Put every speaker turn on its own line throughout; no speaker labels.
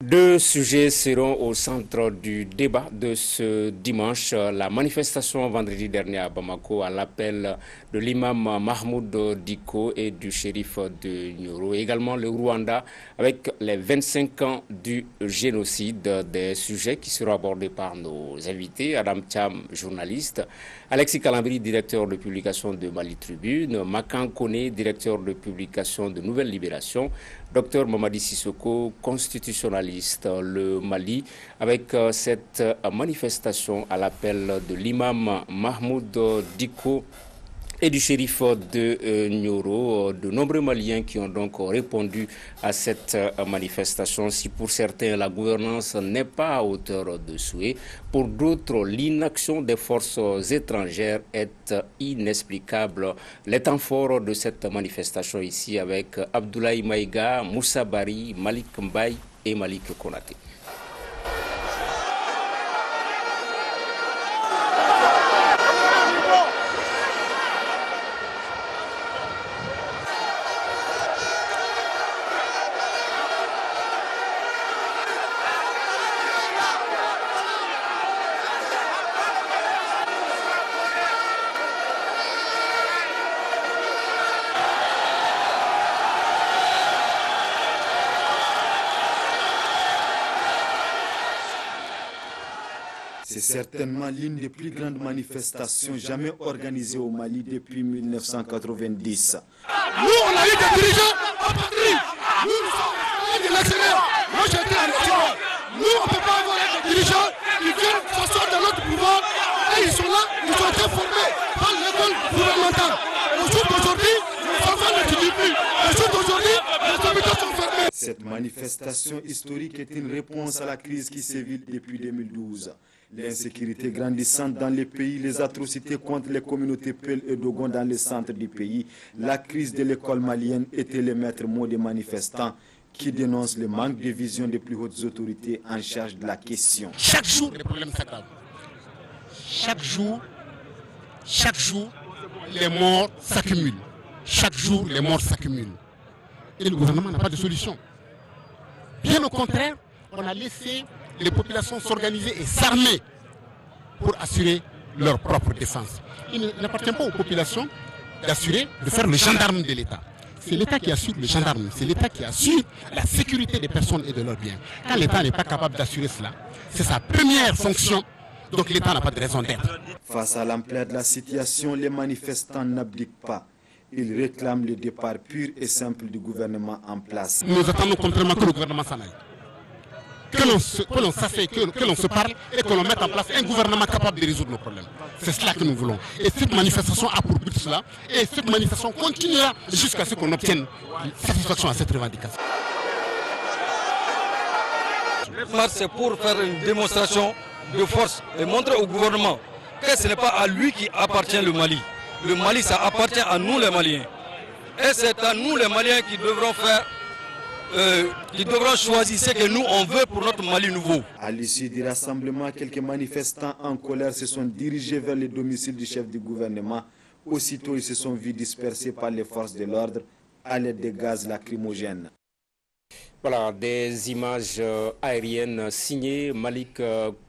Deux sujets seront au centre du débat de ce dimanche. La manifestation vendredi dernier à Bamako à l'appel de l'imam Mahmoud Dicko et du shérif de Nioro. Également le Rwanda avec les 25 ans du génocide, des sujets qui seront abordés par nos invités. Adam Thiam, journaliste. Alexis Calambri, directeur de publication de Mali Tribune. Makan Kone, directeur de publication de Nouvelle Libération. Docteur Mamadi Sissoko, constitutionnaliste, le Mali, avec cette manifestation à l'appel de l'imam Mahmoud Dicko et du shérif de Nioro. De nombreux Maliens qui ont donc répondu à cette manifestation. Si pour certains la gouvernance n'est pas à hauteur de souhait, pour d'autres l'inaction des forces étrangères est inexplicable. Les temps forts de cette manifestation ici avec Abdoulaye Maïga, Moussa Bari, Malik Mbaye et Malik Konaté.
C'est certainement l'une des plus grandes manifestations jamais organisées au Mali depuis 1990.
Nous, on a eu des dirigeants apatrides. Nous sommes de l'extérieur. Moi, j'étais à l'extérieur. Nous, on ne peut pas avoir des dirigeants qui viennent s'asseoir dans notre pouvoir. Et ils sont là, ils ont été formés par l'école gouvernementale. Au jour d'aujourd'hui, les enfants n'étudient plus. Au jour d'aujourd'hui, les hôpitaux sont fermés.
Cette manifestation historique est une réponse à la crise qui sévit depuis 2012. L'insécurité grandissante dans les pays, les atrocités contre les communautés Peul et Dogon dans le centre du pays, la crise de l'école malienne étaient les maîtres mots des manifestants qui dénoncent le manque de vision des plus hautes autorités en charge de la question.
Chaque jour, les problèmes s'aggravent. Chaque jour, les morts s'accumulent. Chaque jour, les morts s'accumulent. Et le gouvernement n'a pas de solution. Bien au contraire, on a laissé les populations s'organiser et s'armer pour assurer leur propre défense. Il n'appartient pas aux populations d'assurer, de faire le gendarme de l'État. C'est l'État qui assure le gendarme, c'est l'État qui assure la sécurité des personnes et de leurs biens. Quand l'État n'est pas capable d'assurer cela, c'est sa première fonction, donc l'État n'a pas de raison d'être.
Face à l'ampleur de la situation, les manifestants n'abdiquent pas. Ils réclament le départ pur et simple du gouvernement en place.
Nous attendons contrairement que le gouvernement s'en aille. Que l'on se parle et que l'on mette en place un gouvernement capable de résoudre nos problèmes. C'est cela que nous voulons. Et cette manifestation a pour but cela. Et cette manifestation continuera jusqu'à ce qu'on obtienne satisfaction à cette revendication.
C'est pour faire une démonstration de force et montrer au gouvernement que ce n'est pas à lui qui appartient le Mali. Le Mali, ça appartient à nous les Maliens. Et c'est à nous les Maliens qui devront faire qui devront choisir ce que nous on veut pour notre Mali nouveau.
À l'issue du rassemblement, quelques manifestants en colère se sont dirigés vers le domicile du chef du gouvernement. Aussitôt, ils se sont vus dispersés par les forces de l'ordre à l'aide de gaz lacrymogènes.
Voilà, des images aériennes signées Malik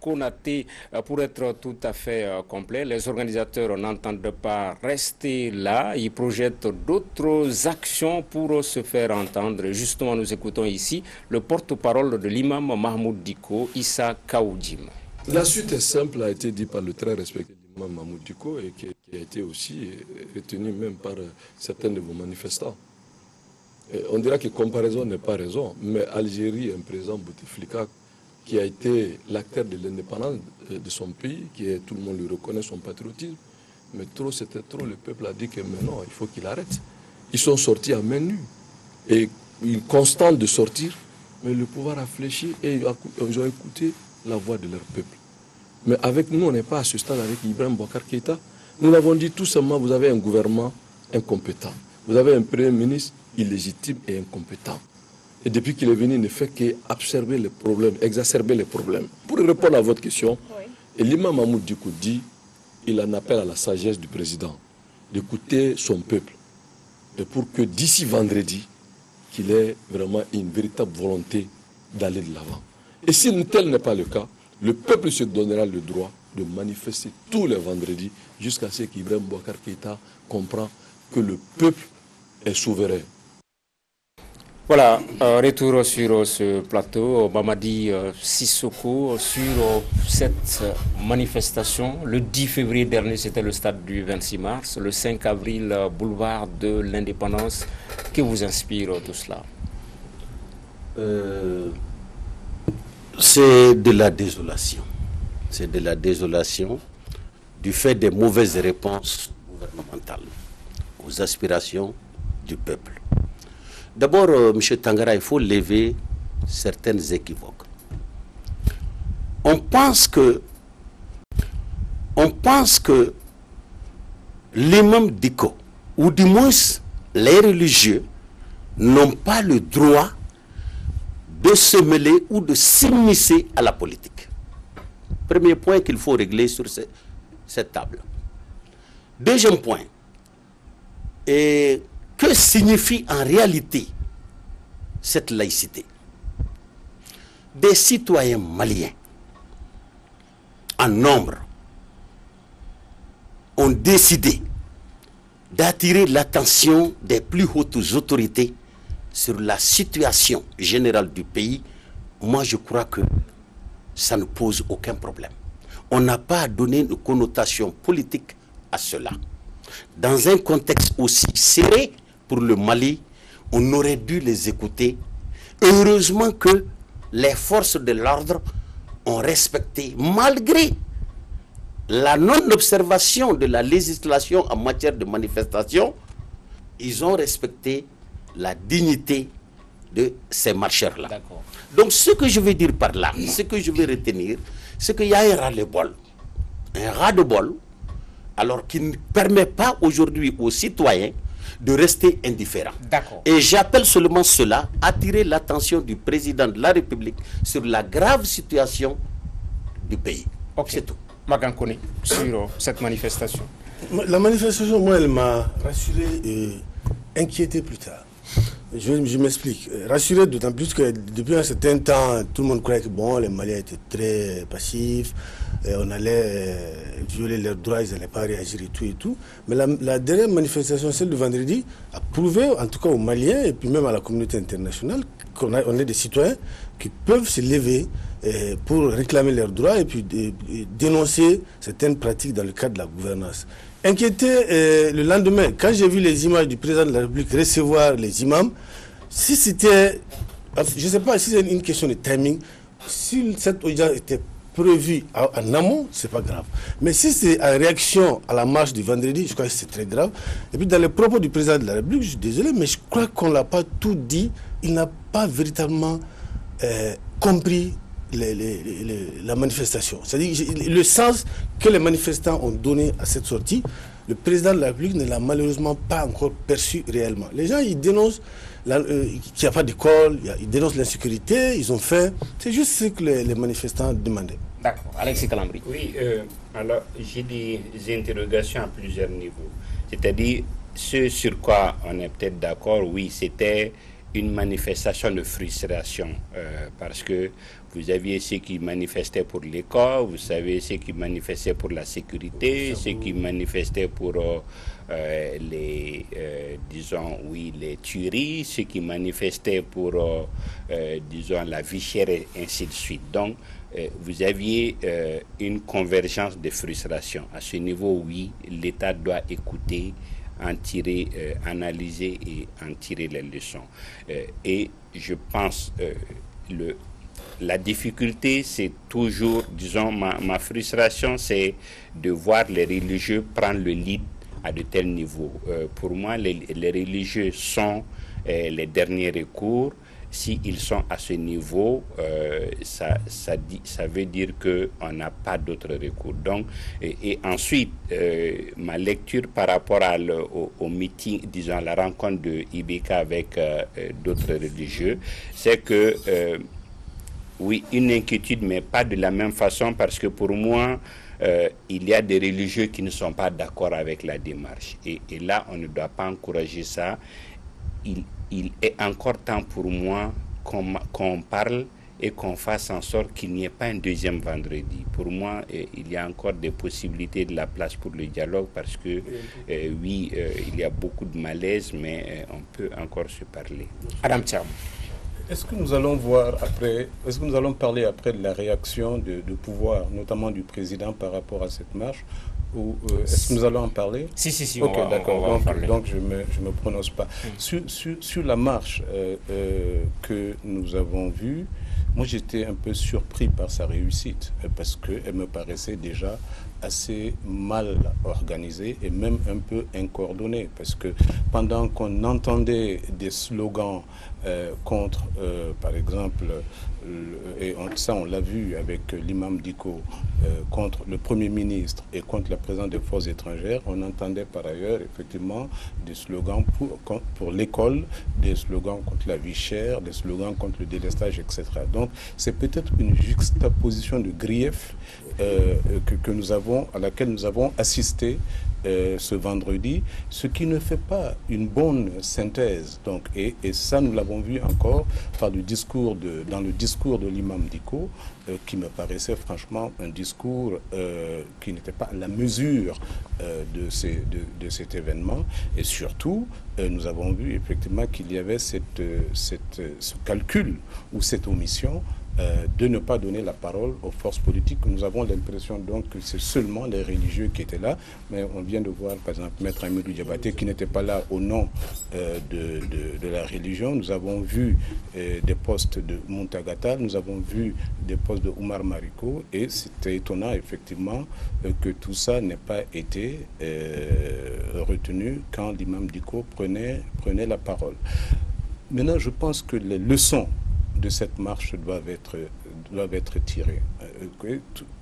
Konaté. Pour être tout à fait complet, les organisateurs n'entendent pas rester là. Ils projettent d'autres actions pour se faire entendre. Justement, nous écoutons ici le porte-parole de l'imam Mahmoud Dicko, Issa Kaoudjim.
La suite est simple, a été dit par le très respecté l'imam Mahmoud Dicko et qui a été aussi retenu même par certains de vos manifestants. On dira que comparaison n'est pas raison, mais Algérie, un président Bouteflika qui a été l'acteur de l'indépendance de son pays, tout le monde lui reconnaît son patriotisme, mais trop c'était trop, le peuple a dit que maintenant il faut qu'il arrête. Ils sont sortis à main nue et ils constatent de sortir, mais le pouvoir a fléchi et ils ont écouté la voix de leur peuple. Mais avec nous, on n'est pas à ce stade avec Ibrahim Boubacar Keïta. Nous l'avons dit tout simplement, vous avez un gouvernement incompétent. Vous avez un premier ministre illégitime et incompétent. Et depuis qu'il est venu, il ne fait qu'absorber les problèmes, exacerber les problèmes. Pour répondre à votre question, l'imam Mahmoud Dicko dit, il en appelle à la sagesse du président d'écouter son peuple. Et pour que d'ici vendredi, qu'il ait vraiment une véritable volonté d'aller de l'avant. Et si tel n'est pas le cas, le peuple se donnera le droit de manifester tous les vendredis jusqu'à ce qu'Ibrahim Boubacar Keïta comprend que le peuple est souverain.
Voilà, retour sur ce plateau, Mamadi Sissoko, sur cette manifestation. Le 10 février dernier, c'était le stade du 26 mars. Le 5 avril, boulevard de l'Indépendance. Que vous inspire tout cela?
C'est de la désolation. C'est de la désolation du fait des mauvaises réponses gouvernementales aux aspirations du peuple. D'abord, M. Tangara, il faut lever certaines équivoques. On pense que l'imam Diko, ou du moins les religieux, n'ont pas le droit de se mêler ou de s'immiscer à la politique. Premier point qu'il faut régler sur cette table. Deuxième point, que signifie en réalité cette laïcité? Des citoyens maliens en nombre ont décidé d'attirer l'attention des plus hautes autorités sur la situation générale du pays. Moi, je crois que ça ne pose aucun problème. On n'a pas à donner une connotation politique à cela. Dans un contexte aussi serré pour le Mali, on aurait dû les écouter. Heureusement que les forces de l'ordre ont respecté, malgré la non-observation de la législation en matière de manifestation, ils ont respecté la dignité de ces marcheurs-là. Donc ce que je veux dire par là, ce que je veux retenir, c'est qu'il y a un ras-le-bol. Un ras-de-bol, alors qui ne permet pas aujourd'hui aux citoyens de rester indifférents. Et j'appelle seulement cela, attirer l'attention du président de la République sur la grave situation du pays. C'est tout.
Magankone, sur cette manifestation.
La manifestation, moi, elle m'a rassuré et inquiété plus tard. Je m'explique. Rassuré d'autant plus que depuis un certain temps, tout le monde croyait que bon, les Maliens étaient très passifs, on allait violer leurs droits, ils n'allaient pas réagir et tout et tout. Mais la dernière manifestation, celle de vendredi, a prouvé, en tout cas aux Maliens et puis même à la communauté internationale, qu'on est des citoyens qui peuvent se lever pour réclamer leurs droits et puis dénoncer certaines pratiques dans le cadre de la gouvernance. Inquiété le lendemain, quand j'ai vu les images du président de la République recevoir les imams, si c'était, je ne sais pas si c'est une question de timing, si cette audience était prévue en amont, c'est pas grave. Mais si c'est en réaction à la marche du vendredi, je crois que c'est très grave. Et puis dans les propos du président de la République, je suis désolé, mais je crois qu'on ne l'a pas tout dit. Il n'a pas véritablement compris la manifestation. C'est-à-dire le sens que les manifestants ont donné à cette sortie, le président de la République ne l'a malheureusement pas encore perçu réellement. Les gens, ils dénoncent qu'il n'y a pas d'école, ils dénoncent l'insécurité, ils ont faim. C'est juste ce que les manifestants demandaient.
D'accord. Alexis Kalambri.
Oui, alors j'ai des interrogations à plusieurs niveaux. C'est-à-dire, ce sur quoi on est peut-être d'accord, oui, c'était une manifestation de frustration parce que vous aviez ceux qui manifestaient pour l'école, vous savez ceux qui manifestaient pour la sécurité, ceux qui manifestaient pour les tueries, ceux qui manifestaient pour disons la vie chère et ainsi de suite. Donc vous aviez une convergence de frustration. À ce niveau, oui, l'État doit écouter, en tirer, analyser et en tirer les leçons. Et je pense la difficulté, c'est toujours, disons, ma frustration, c'est de voir les religieux prendre le lead à de tels niveaux. Pour moi, les religieux sont les derniers recours. S'ils sont à ce niveau, ça veut dire qu'on n'a pas d'autre recours. Donc, et ensuite, ma lecture par rapport au meeting, disons, la rencontre de IBK avec d'autres religieux, c'est que, oui, une inquiétude, mais pas de la même façon, parce que pour moi, il y a des religieux qui ne sont pas d'accord avec la démarche. Et là, on ne doit pas encourager ça. Il est encore temps pour moi qu'on parle et qu'on fasse en sorte qu'il n'y ait pas un deuxième vendredi. Pour moi, il y a encore des possibilités de la place pour le dialogue parce que, oui, il y a beaucoup de malaise, mais on peut encore se parler.
Adam Thiam.
Est-ce que nous allons voir après, est-ce que nous allons parler après de la réaction de pouvoir, notamment du président par rapport à cette marche, ou est-ce que nous allons en parler?
Si,
ok, d'accord. Donc je me prononce pas. Sur la marche que nous avons vue, moi j'étais un peu surpris par sa réussite parce qu'elle me paraissait déjà assez mal organisée et même un peu incoordonnée, parce que pendant qu'on entendait des slogans contre, par exemple, et ça on l'a vu avec l'imam Dicko, contre le Premier ministre et contre la présidente des forces étrangères, on entendait par ailleurs effectivement des slogans pour l'école, des slogans contre la vie chère, des slogans contre le délestage, etc. Donc c'est peut-être une juxtaposition de griefs que nous avons, à laquelle nous avons assisté ce vendredi, ce qui ne fait pas une bonne synthèse. Donc, et ça, nous l'avons vu encore par le discours dans le discours de l'imam Dicko, qui me paraissait franchement un discours qui n'était pas à la mesure de cet événement. Et surtout, nous avons vu effectivement qu'il y avait ce calcul ou cette omission de ne pas donner la parole aux forces politiques. Nous avons l'impression donc que c'est seulement les religieux qui étaient là, mais on vient de voir par exemple Maître Amadou Diabaté qui n'était pas là au nom de la religion. Nous avons vu des postes de Muntagata, nous avons vu des postes de Oumar Mariko, et c'était étonnant effectivement que tout ça n'ait pas été retenu quand l'imam Dicko prenait la parole. Maintenant, je pense que les leçons de cette marche doivent être tirées.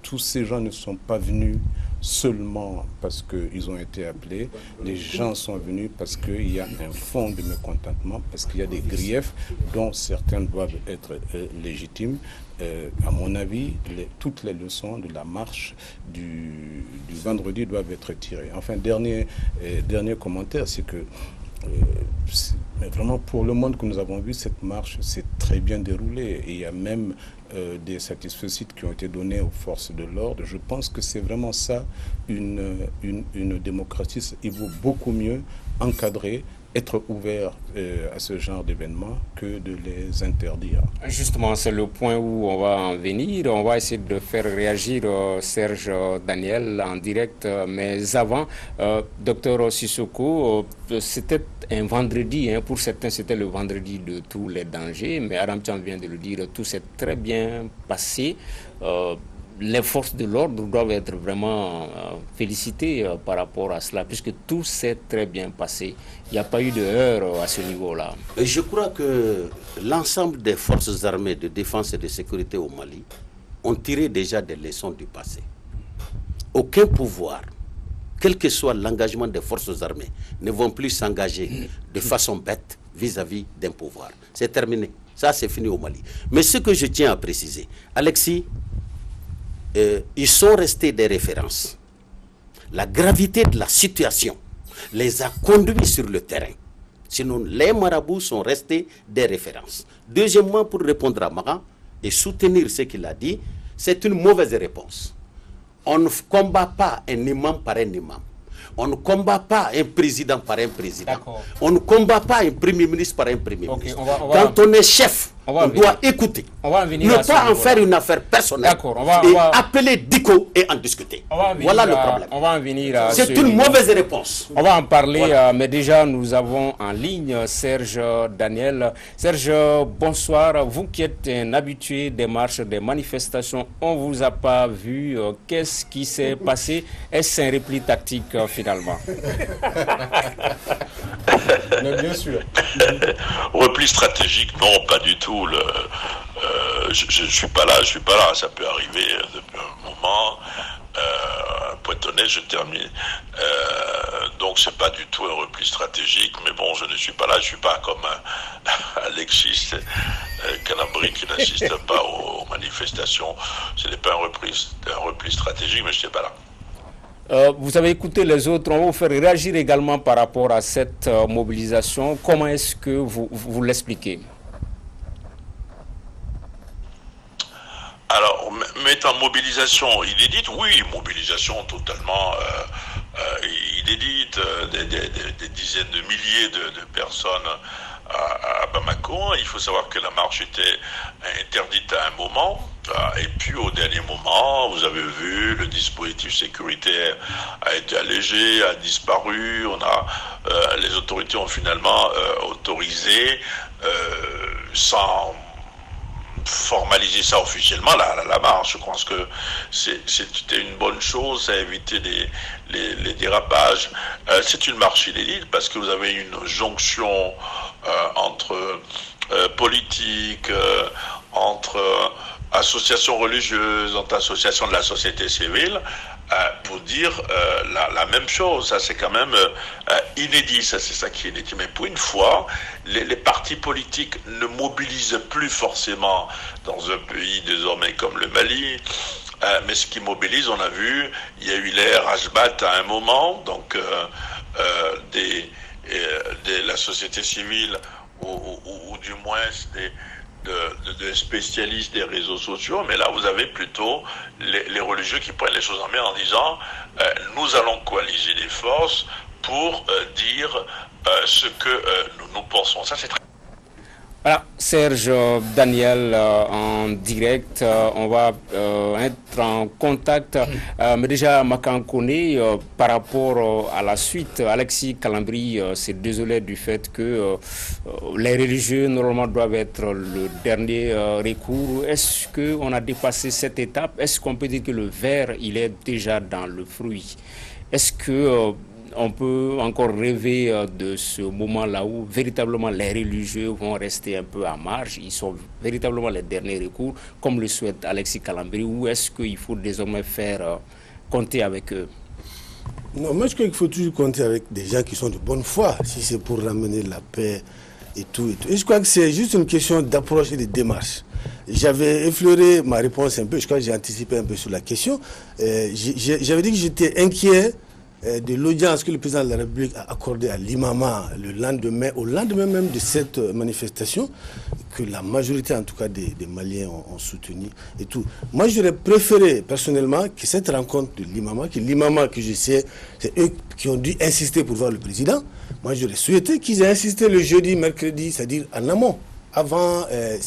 Tous ces gens ne sont pas venus seulement parce qu'ils ont été appelés. Les gens sont venus parce qu'il y a un fond de mécontentement, parce qu'il y a des griefs dont certains doivent être légitimes. À mon avis, toutes les leçons de la marche du vendredi doivent être tirées. Enfin, dernier commentaire, c'est que mais vraiment, pour le monde que nous avons vu, cette marche s'est très bien déroulée. Et il y a même des satisfecits qui ont été donnés aux forces de l'ordre. Je pense que c'est vraiment ça, une démocratie. Il vaut beaucoup mieux encadrer, être ouvert à ce genre d'événements que de les interdire.
Justement, c'est le point où on va en venir. On va essayer de faire réagir Serge Daniel en direct. Mais avant, docteur Sissoko, c'était un vendredi. Pour certains, c'était le vendredi de tous les dangers. Mais Adam Thiam vient de le dire, tout s'est très bien passé. Les forces de l'ordre doivent être vraiment félicitées par rapport à cela, puisque tout s'est très bien passé. Il n'y a pas eu de heurts à ce niveau-là.
Je crois que l'ensemble des forces armées de défense et de sécurité au Mali ont tiré déjà des leçons du passé. Aucun pouvoir, quel que soit l'engagement des forces armées, ne vont plus s'engager de façon bête vis-à-vis d'un pouvoir. C'est terminé. Ça, c'est fini au Mali. Mais ce que je tiens à préciser, Alexis, ils sont restés des références. La gravité de la situation les a conduits sur le terrain. Sinon, les marabouts sont restés des références. Deuxièmement, pour répondre à Mara et soutenir ce qu'il a dit, c'est une mauvaise réponse. On ne combat pas un imam par un imam. On ne combat pas un président par un président. On ne combat pas un premier ministre par un premier ministre. Quand on est chef, on doit écouter. Ne pas en faire une affaire personnelle. Et appeler Dicko et en discuter. Voilà le problème.
On va en venir à
c'est une mauvaise réponse.
On va en parler, mais déjà nous avons en ligne Serge Daniel. Serge, bonsoir. Vous qui êtes un habitué des marches, des manifestations, on ne vous a pas vu. Qu'est-ce qui s'est passé? Est-ce un repli tactique finalement?
Mais bien sûr.
Repli stratégique, non, pas du tout. Je ne suis pas là, ça peut arriver depuis un moment. Pointonnet, je termine. Donc c'est pas du tout un repli stratégique, mais bon, je ne suis pas là, je suis pas comme Alexis Canabri qui n'assiste pas aux manifestations. Ce n'est pas un repli stratégique, mais je n'étais pas là.
Vous avez écouté les autres, on va vous faire réagir également par rapport à cette mobilisation. Comment est-ce que vous l'expliquez?
mettre en mobilisation inédite, oui, mobilisation totalement inédite, des dizaines de milliers de personnes à Bamako. Il faut savoir que la marche était interdite à un moment, et puis au dernier moment, vous avez vu, le dispositif sécuritaire a été allégé, a disparu. Les autorités ont finalement autorisé, sans formaliser ça officiellement, la marche. Je pense que c'était une bonne chose, ça a évité les dérapages. C'est une marche inédite parce que vous avez une jonction entre politique, entre associations religieuses, entre associations de la société civile, pour dire la même chose. Ça, c'est quand même inédit. Ça, c'est ça qui est inédit. Mais pour une fois, les partis politiques ne mobilisent plus forcément dans un pays désormais comme le Mali. Mais ce qui mobilise, on a vu, il y a eu l'ère Ashbat à un moment, donc la société civile, ou du moins de spécialistes des réseaux sociaux, mais là vous avez plutôt les religieux qui prennent les choses en main en disant nous allons coaliser des forces pour dire ce que nous pensons. Ça, c'est très...
Voilà, Serge Daniel en direct, on va être en contact, mais déjà Makankone, par rapport à la suite, Alexis Calambri s'est désolé du fait que les religieux normalement doivent être le dernier recours. Est-ce qu'on a dépassé cette étape? Est-ce qu'on peut dire que le verre, il est déjà dans le fruit? Est-ce que on peut encore rêver de ce moment-là où véritablement les religieux vont rester un peu à marge, ils sont véritablement les derniers recours, comme le souhaite Alexis Calambri, ou est-ce qu'il faut désormais faire compter avec eux?
Non, moi je crois qu'il faut toujours compter avec des gens qui sont de bonne foi, si c'est pour ramener la paix et tout. Et je crois que c'est juste une question d'approche et de démarche. J'avais effleuré ma réponse un peu, je crois que j'ai anticipé un peu sur la question. J'avais dit que j'étais inquiet de l'audience que le président de la République a accordée à l'imama au lendemain même de cette manifestation, que la majorité en tout cas des Maliens ont soutenu et tout. Moi j'aurais préféré personnellement que cette rencontre de l'imama, que je sais, c'est eux qui ont dû insister pour voir le président. Moi j'aurais souhaité qu'ils aient insisté le jeudi, mercredi, c'est-à-dire en amont, avant la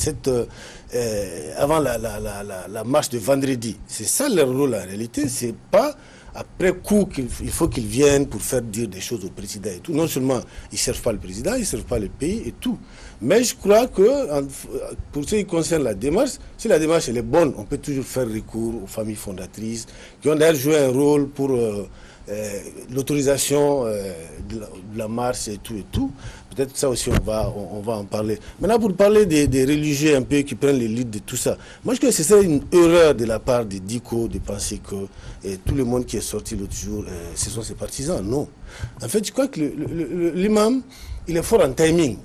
marche de vendredi. C'est ça leur rôle en réalité, c'est pas après coup qu'il faut qu'ils viennent pour faire dire des choses au président et tout. Non seulement ils ne servent pas le président, ils ne servent pas le pays et tout. Mais je crois que pour ce qui concerne la démarche, si la démarche elle est bonne, on peut toujours faire recours aux familles fondatrices qui ont d'ailleurs joué un rôle pour l'autorisation de la marche et tout. Peut-être ça aussi on va en parler. Maintenant pour parler des religieux un peu qui prennent les leads de tout ça, moi je crois que ce serait une erreur de la part des DICO de penser que tout le monde qui est sorti l'autre jour, ce sont ses partisans. Non. En fait je crois que l'imam, il est fort en timing.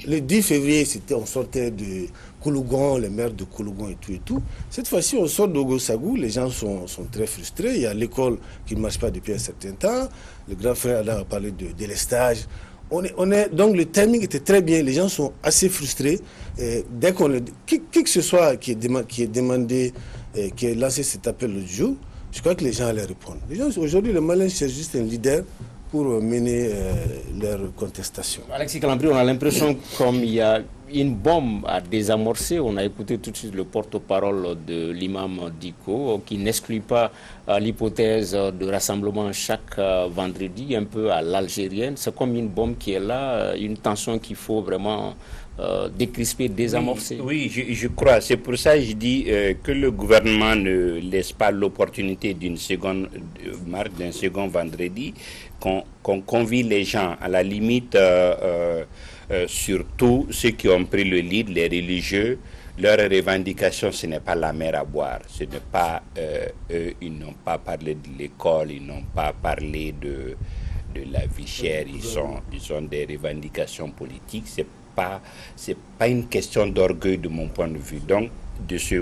Le 10 février, on sortait de Koulougon, les maires de Koulougon et tout. Cette fois-ci, on sort d'Ogosagou, les gens sont très frustrés. Il y a l'école qui ne marche pas depuis un certain temps. Le grand frère a parlé de délestage. Donc le timing était très bien, les gens sont assez frustrés. Dès qui que ce soit qui est demandé, qui a lancé cet appel l'autre jour, je crois que les gens allaient répondre. Aujourd'hui, le Malien cherche juste un leader pour mener leur contestation.
Alexis Calambri, on a l'impression comme il y a une bombe à désamorcer. On a écouté tout de suite le porte-parole de l'imam Diko qui n'exclut pas l'hypothèse de rassemblement chaque vendredi, un peu à l'algérienne. C'est comme une bombe qui est là, une tension qu'il faut vraiment décrisper, désamorcer.
Oui, je crois. C'est pour ça que je dis que le gouvernement ne laisse pas l'opportunité d'une seconde marche, d'un second vendredi, qu'on convie les gens, à la limite, surtout ceux qui ont pris le lead, les religieux. Leur revendication, ce n'est pas la mer à boire. Ce n'est pas, eux, ils n'ont pas parlé de l'école, ils n'ont pas parlé de la vie chère. Ils ont des revendications politiques. C'est pas une question d'orgueil de mon point de vue. Donc, de ce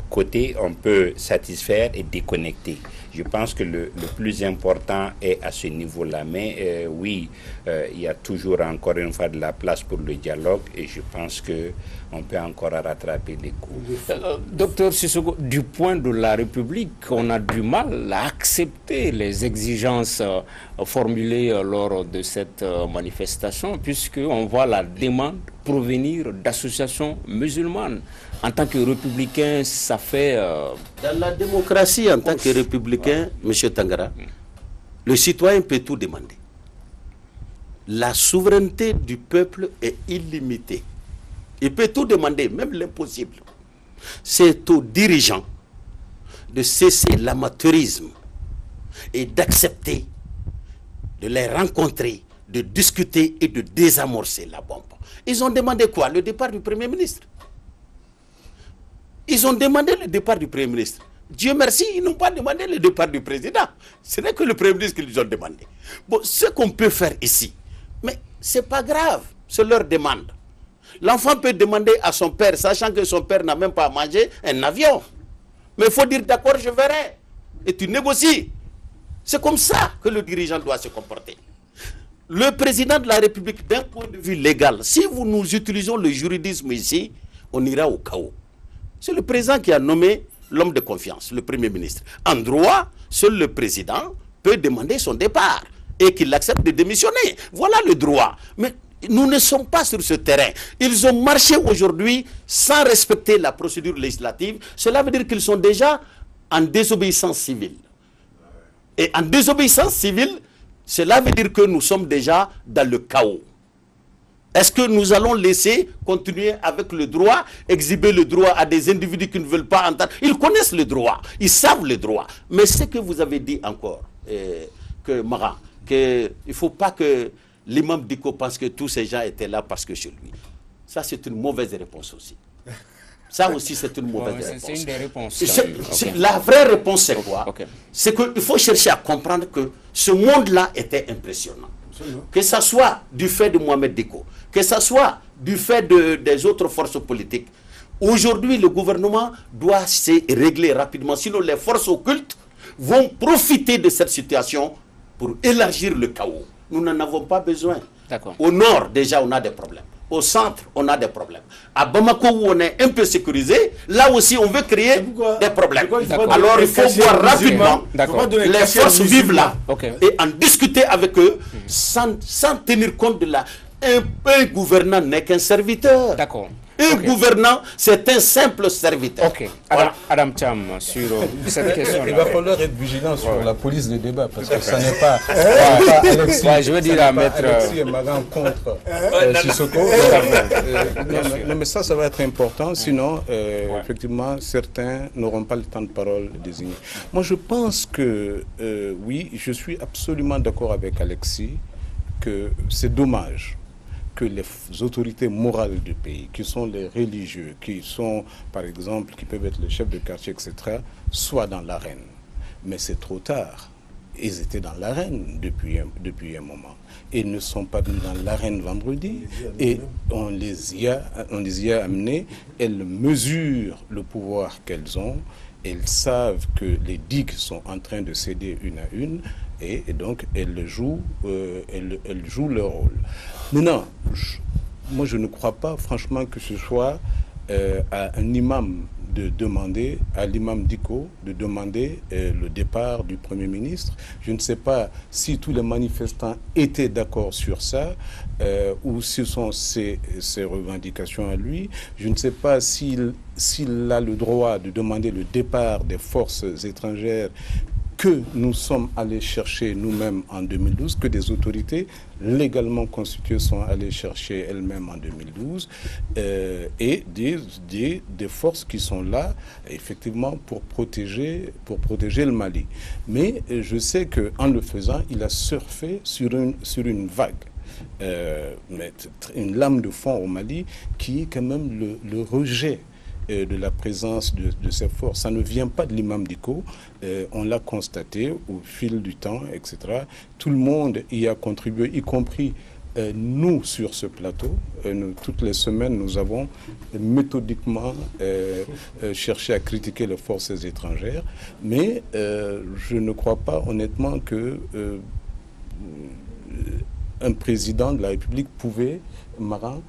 côté, on peut satisfaire et déconnecter. Je pense que le plus important est à ce niveau-là. Mais oui, il y a toujours encore une fois de la place pour le dialogue et je pense qu'on peut encore rattraper les coups.
Docteur Sissoko, du point de la République, on a du mal à accepter les exigences formulées lors de cette manifestation, puisqu'on voit la demande provenir d'associations musulmanes. En tant que républicain, ça fait...
Dans la démocratie, en tant que républicain, M. Tangara, le citoyen peut tout demander. La souveraineté du peuple est illimitée. Il peut tout demander, même l'impossible. C'est aux dirigeants de cesser l'amateurisme et d'accepter de les rencontrer, de discuter et de désamorcer la bombe. Ils ont demandé quoi? Le départ du Premier ministre. Ils ont demandé le départ du Premier ministre. Dieu merci, ils n'ont pas demandé le départ du président. Ce n'est que le Premier ministre qu'ils ont demandé. Bon, ce qu'on peut faire ici, mais ce n'est pas grave, c'est leur demande. L'enfant peut demander à son père, sachant que son père n'a même pas mangé un avion. Mais il faut dire d'accord, je verrai. Et tu négocies. C'est comme ça que le dirigeant doit se comporter. Le président de la République, d'un point de vue légal, si nous utilisons le juridisme ici, on ira au chaos. C'est le président qui a nommé l'homme de confiance, le Premier ministre. En droit, seul le président peut demander son départ et qu'il accepte de démissionner. Voilà le droit. Mais nous ne sommes pas sur ce terrain. Ils ont marché aujourd'hui sans respecter la procédure législative. Cela veut dire qu'ils sont déjà en désobéissance civile. Et en désobéissance civile, cela veut dire que nous sommes déjà dans le chaos. Est-ce que nous allons laisser continuer avec le droit, exhiber le droit à des individus qui ne veulent pas entendre? Ils connaissent le droit, ils savent le droit. Mais ce que vous avez dit encore, que Mara, qu'il ne faut pas que l'imam Diko pense que tous ces gens étaient là parce que chez lui. Ça, c'est une mauvaise réponse aussi. Ça aussi, c'est une mauvaise réponse.
C'est une des réponses.
La vraie réponse, c'est quoi? C'est qu'il faut chercher à comprendre que ce monde-là était impressionnant. Que ce soit du fait de Mohamed Diko, que ce soit du fait des autres forces politiques. Aujourd'hui, le gouvernement doit se régler rapidement. Sinon, les forces occultes vont profiter de cette situation pour élargir le chaos. Nous n'en avons pas besoin. Au nord, déjà, on a des problèmes. Au centre, on a des problèmes. À Bamako, où on est un peu sécurisé, là aussi, on veut créer des problèmes. Alors, il faut voir rapidement les forces vivent là et en discuter avec eux sans tenir compte de un gouvernant n'est qu'un serviteur.
D'accord.
Un gouvernant, c'est un simple serviteur.
Ok. Adam Cham, sur cette question.
Il va falloir être vigilant sur la police de débat parce que ça n'est pas Alexis.
Je veux dire à mettre
Alexis et Magan contre Sissoko. Non, mais ça va être important. Sinon, effectivement, certains n'auront pas le temps de parole désigné. Moi, je pense que, oui, je suis absolument d'accord avec Alexis que c'est dommage que les autorités morales du pays, qui sont les religieux, qui sont, par exemple, qui peuvent être le chef de quartier, etc., soient dans l'arène. Mais c'est trop tard. Ils étaient dans l'arène depuis un moment. Ils ne sont pas venus dans l'arène vendredi et on les y a amenés. Elles mesurent le pouvoir qu'elles ont. Elles savent que les digues sont en train de céder une à une. Et donc, elles jouent leur rôle. Maintenant, moi, je ne crois pas, franchement, que ce soit à un imam de demander, à l'imam Diko, de demander le départ du Premier ministre. Je ne sais pas si tous les manifestants étaient d'accord sur ça, ou si ce sont ses revendications à lui. Je ne sais pas s'il a le droit de demander le départ des forces étrangères que nous sommes allés chercher nous-mêmes en 2012, que des autorités légalement constituées sont allées chercher elles-mêmes en 2012, et des forces qui sont là, effectivement, pour protéger le Mali. Mais je sais qu'en le faisant, il a surfé sur une vague. Une lame de fond au Mali qui est quand même le rejet de la présence de ces forces. Ça ne vient pas de l'imam Diko, on l'a constaté au fil du temps, etc. Tout le monde y a contribué, y compris nous, sur ce plateau, toutes les semaines, nous avons méthodiquement cherché à critiquer les forces étrangères, mais je ne crois pas honnêtement que un président de la République pouvait, Maran,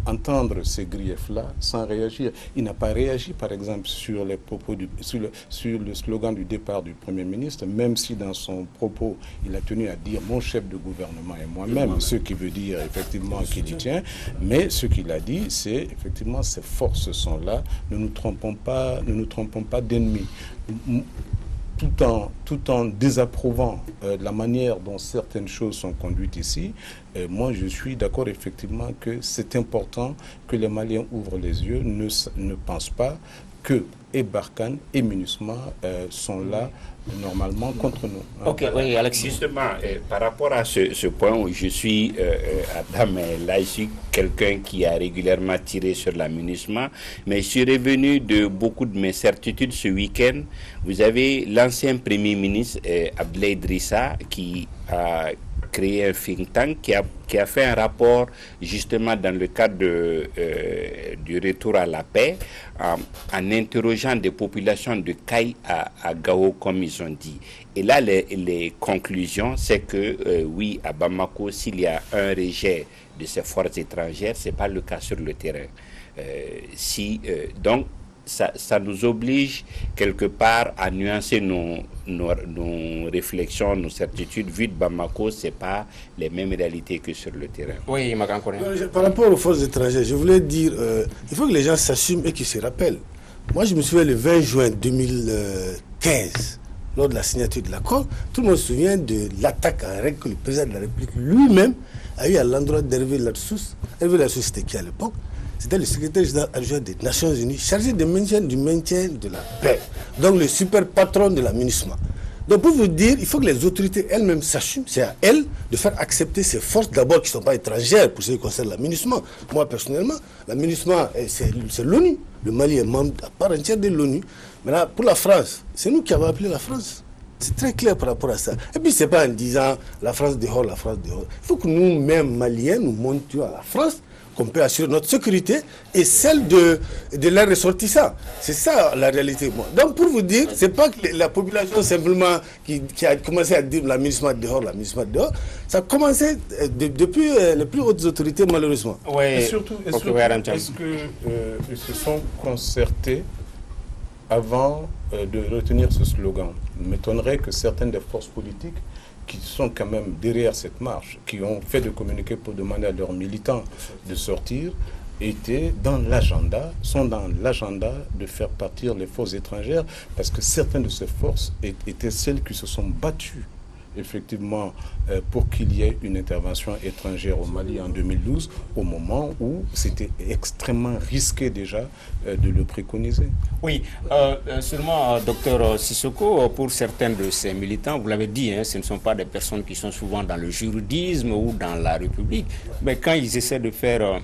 entendre ces griefs-là sans réagir. Il n'a pas réagi, par exemple, sur les propos sur le slogan du départ du Premier ministre, même si dans son propos, il a tenu à dire « mon chef de gouvernement et moi-même », ce qui veut dire effectivement qu'il y tient. Mais ce qu'il a dit, c'est effectivement ces forces sont là, ne nous trompons pas d'ennemis. Tout en désapprouvant la manière dont certaines choses sont conduites ici, moi je suis d'accord effectivement que c'est important que les Maliens ouvrent les yeux, ne pensent pas que et Barkhane et MINUSMA sont là normalement contre nous.
Ok, oui, Alexis. Justement, par rapport à ce point où je suis, Adam, là, je suis quelqu'un qui a régulièrement tiré sur la MINUSMA, mais je suis revenu de beaucoup de mes certitudes ce week-end. Vous avez l'ancien Premier ministre Abdoulaye Idrissa qui a créé un think tank qui a fait un rapport justement dans le cadre du retour à la paix en interrogeant des populations de Kaï à Gao comme ils ont dit. Et là les conclusions c'est que oui à Bamako s'il y a un rejet de ces forces étrangères c'est pas le cas sur le terrain. Donc ça nous oblige quelque part à nuancer nos réflexions, nos certitudes. Vu de Bamako, ce n'est pas les mêmes réalités que sur le terrain.
Oui,
par rapport aux forces étrangères, je voulais dire, il faut que les gens s'assument et qu'ils se rappellent. Moi, je me souviens le 20 juin 2015, lors de la signature de l'accord, tout le monde se souvient de l'attaque en règle que le président de la République lui-même a eu à l'endroit d'Hervé Ladsous. Hervé Ladsous, c'était qui à l'époque? C'était le secrétaire général adjoint des Nations Unies chargé du maintien de la paix. Donc le super patron de la MINUSMA. Donc pour vous dire, il faut que les autorités elles-mêmes s'assument. C'est à elles de faire accepter ces forces d'abord qui ne sont pas étrangères pour ce qui concerne la MINUSMA. Moi personnellement, la MINUSMA c'est l'ONU. Le Mali est membre à part entière de l'ONU. Maintenant pour la France, c'est nous qui avons appelé la France. C'est très clair par rapport à ça. Et puis c'est pas en disant la France dehors, la France dehors. Il faut que nous-mêmes Maliens, nous montions à la France qu'on peut assurer notre sécurité et celle de leurs ressortissants. C'est ça la réalité. Donc pour vous dire, c'est pas que la population simplement qui a commencé à dire la MINUSMA dehors, ça a commencé depuis les plus hautes autorités malheureusement.
Oui. Et surtout est-ce qu'ils se sont concertés avant de retenir ce slogan? Il m'étonnerait que certaines des forces politiques qui sont quand même derrière cette marche, qui ont fait de communiquer pour demander à leurs militants de sortir, sont dans l'agenda de faire partir les forces étrangères, parce que certaines de ces forces étaient celles qui se sont battues effectivement pour qu'il y ait une intervention étrangère au Mali en 2012, au moment où c'était extrêmement risqué déjà de le préconiser.
Oui, seulement, docteur Sissoko, pour certains de ces militants, vous l'avez dit, ce ne sont pas des personnes qui sont souvent dans le juridisme ou dans la République, mais quand ils essaient de faire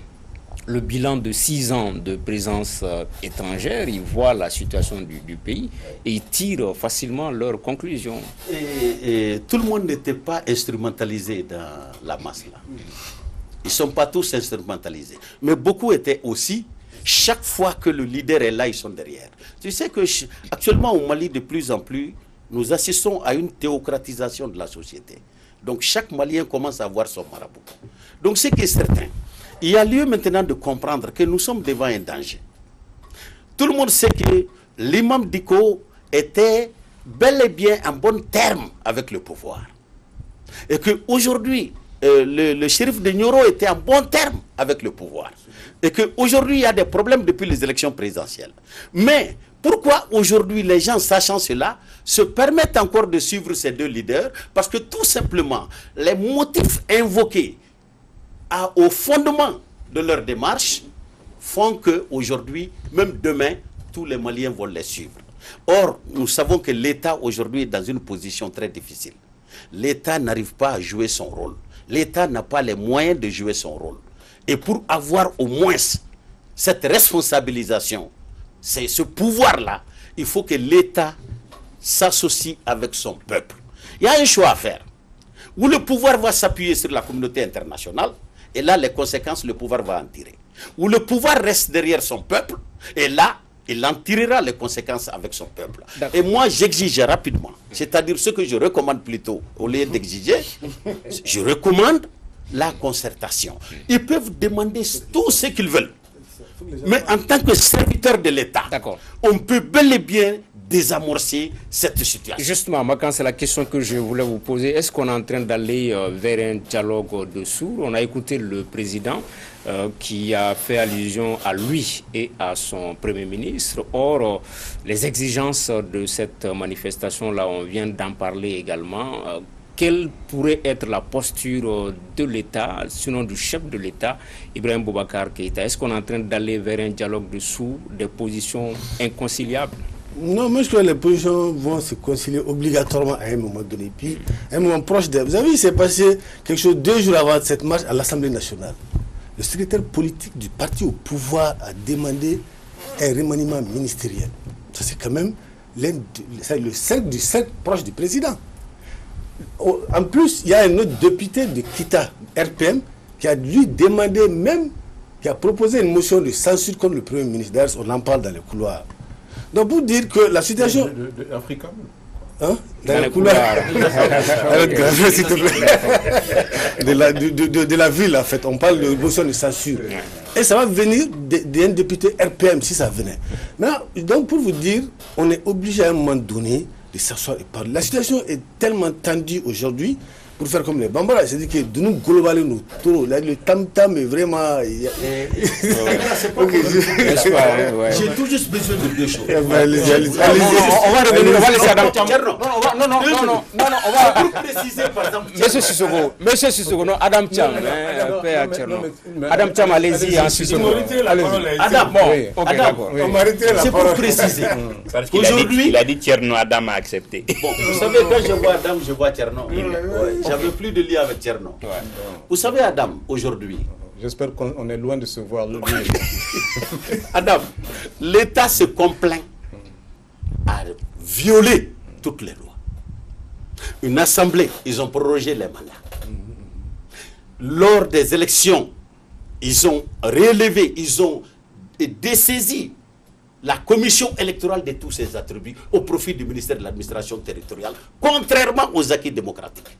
le bilan de 6 ans de présence étrangère, ils voient la situation du pays et ils tirent facilement leurs conclusions.
Et tout le monde n'était pas instrumentalisé dans la masse là. Ils ne sont pas tous instrumentalisés. Mais beaucoup étaient aussi, chaque fois que le leader est là, ils sont derrière. Tu sais que actuellement au Mali, de plus en plus, nous assistons à une théocratisation de la société. Donc chaque Malien commence à avoir son marabout. Donc ce qui est certain, il y a lieu maintenant de comprendre que nous sommes devant un danger. Tout le monde sait que l'imam Dicko était bel et bien en bon terme avec le pouvoir. Et qu'aujourd'hui, le shérif de Nioro était en bon terme avec le pouvoir. Et qu'aujourd'hui, il y a des problèmes depuis les élections présidentielles. Mais pourquoi aujourd'hui les gens, sachant cela, se permettent encore de suivre ces deux leaders? Parce que tout simplement, les motifs invoqués au fondement de leur démarche font qu'aujourd'hui, même demain, tous les Maliens vont les suivre. Or, nous savons que l'État aujourd'hui est dans une position très difficile. L'État n'arrive pas à jouer son rôle. L'État n'a pas les moyens de jouer son rôle. Et pour avoir au moins cette responsabilisation, ce pouvoir-là, il faut que l'État s'associe avec son peuple. Il y a un choix à faire. où le pouvoir va s'appuyer sur la communauté internationale, et là, les conséquences, le pouvoir va en tirer. Où le pouvoir reste derrière son peuple, et là, il en tirera les conséquences avec son peuple. Et moi, j'exige rapidement, c'est-à-dire ce que je recommande plutôt, au lieu d'exiger, je recommande la concertation. Ils peuvent demander tout ce qu'ils veulent. Mais en tant que serviteur de l'État, on peut bel et bien désamorcer cette situation.
Justement, Makan, c'est la question que je voulais vous poser. Est-ce qu'on est en train d'aller vers un dialogue de sourds? On a écouté le président qui a fait allusion à lui et à son Premier ministre. Or, les exigences de cette manifestation-là, on vient d'en parler également. Quelle pourrait être la posture de l'État, sinon du chef de l'État, Ibrahim Boubacar Keïta? Est-ce qu'on est en train d'aller vers un dialogue de sourds, des positions inconciliables?
Non, moi je crois que les positions vont se concilier obligatoirement à un moment donné. Puis, à un moment proche de... Vous avez vu, il s'est passé quelque chose 2 jours avant cette marche à l'Assemblée nationale. Le secrétaire politique du parti au pouvoir a demandé un remaniement ministériel. Ça, c'est quand même le cercle proche du président. En plus, il y a un autre député de Kita, RPM, qui a lui demandé même, qui a proposé une motion de censure contre le Premier ministre. D'ailleurs, on en parle dans les couloirs. Donc, pour dire que la situation...
De Africa,
hein? Dans les couloirs. S'il te plaît. De la ville, en fait. On parle de motion de censure. Et ça va venir d'un député RPM, si ça venait. Maintenant, donc, pour vous dire, on est obligé à un moment donné de s'asseoir et parler. La situation est tellement tendue aujourd'hui, pour faire comme les Bambara, c'est-à-dire que de nous globaliser nos taureaux, le tam-tam est vraiment...
J'ai tout juste besoin de 2 choses.
On va laisser Adam Cham. Non, on va préciser par exemple. Monsieur Sissoko, non, Adam Cham. Adam Cham, allez-y, Sissoko.
Adam, c'est pour préciser.
Parce qu'il a dit Tcherno, Adam a accepté.
Bon, vous savez, quand je vois Adam, je vois Tcherno. J'avais plus de lien avec Tcherno. Vous savez, Adam, aujourd'hui...
J'espère qu'on est loin de se voir.
Adam, l'État se complaint à violer toutes les lois. Une assemblée, ils ont prorogé les mandats. Lors des élections, ils ont relevé, ils ont dessaisi la commission électorale de tous ses attributs au profit du ministère de l'administration territoriale, contrairement aux acquis démocratiques.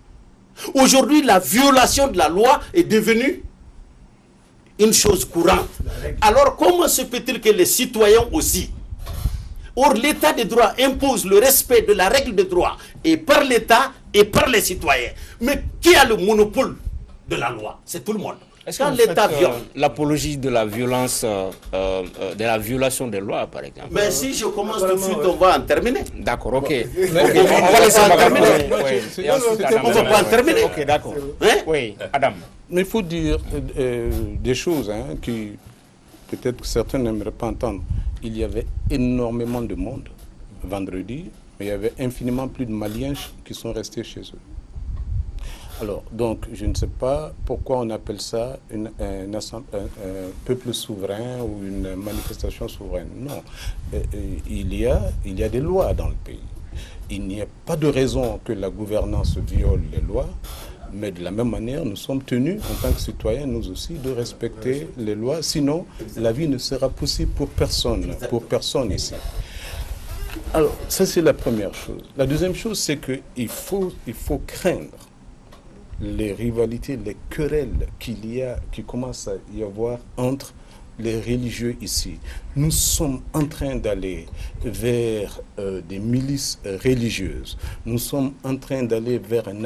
Aujourd'hui, la violation de la loi est devenue une chose courante. Alors, comment se peut-il que les citoyens aussi... Or, l'état de droit impose le respect de la règle de droit, et par l'État et par les citoyens. Mais qui a le monopole de la loi? C'est tout le monde.
Quand l'État viole l'apologie de la violence, de la violation des lois, par exemple.
Mais si je commence tout de suite, on va en terminer.
D'accord, ok. On va laisser terminer.
On va pas en terminer.
Ok, d'accord. Oui, Adam.
Mais il faut dire des choses qui, peut-être que certains n'aimeraient pas entendre. Il y avait énormément de monde vendredi, mais il y avait infiniment plus de Maliens qui sont restés chez eux. Alors, donc, je ne sais pas pourquoi on appelle ça un peuple souverain ou une manifestation souveraine. Non. Il y a des lois dans le pays. Il n'y a pas de raison que la gouvernance viole les lois, mais de la même manière, nous sommes tenus, en tant que citoyens, nous aussi, de respecter les lois. Sinon, la vie ne sera possible pour personne ici. Alors, ça, c'est la première chose. La deuxième chose, c'est qu'il faut craindre les rivalités, les querelles qui commencent à y avoir entre les religieux ici. Nous sommes en train d'aller vers des milices religieuses. Nous sommes en train d'aller vers un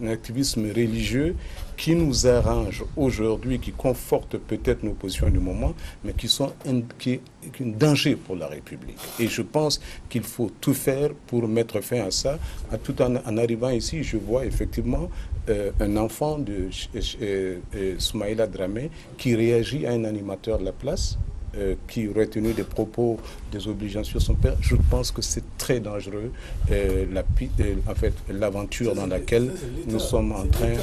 activisme religieux qui nous arrange aujourd'hui, qui conforte peut-être nos positions du moment, mais qui est un danger pour la République. Et je pense qu'il faut tout faire pour mettre fin à ça. Tout en arrivant ici, je vois effectivement un enfant de Soumaïla Dramé qui réagit à un animateur de la place, qui aurait tenu des propos désobligeants sur son père. Je pense que c'est très dangereux, en fait, l'aventure dans laquelle nous sommes en train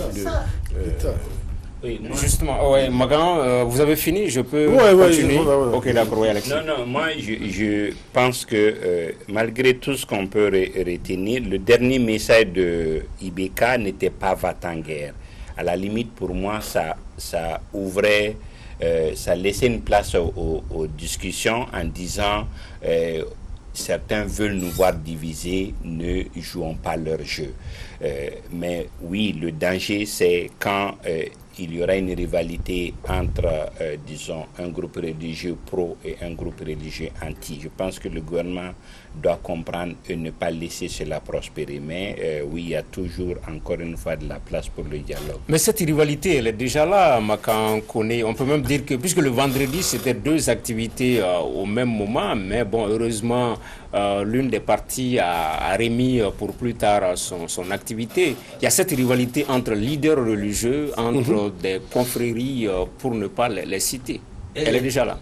de...
Oui,
justement, Magan, vous avez fini, je peux continuer. Ok, d'accord, Alexis.
Non, moi je pense que malgré tout ce qu'on peut retenir, le dernier message de Ibeka n'était pas va-t-en-guerre. À la limite, pour moi, ça ouvrait, ça laissait une place aux discussions en disant certains veulent nous voir divisés, ne jouons pas leur jeu. Mais oui, le danger, c'est quand il y aura une rivalité entre, disons, un groupe religieux pro et un groupe religieux anti. Je pense que le gouvernement doit comprendre et ne pas laisser cela prospérer. Mais oui, il y a toujours, encore une fois, de la place pour le dialogue.
Mais cette rivalité, elle est déjà là, Makan connaît. On peut même dire que, puisque le vendredi, c'était deux activités au même moment, mais bon, heureusement, l'une des parties a remis pour plus tard son activité. Il y a cette rivalité entre leaders religieux, entre des confréries, pour ne pas les citer. Elle est déjà là.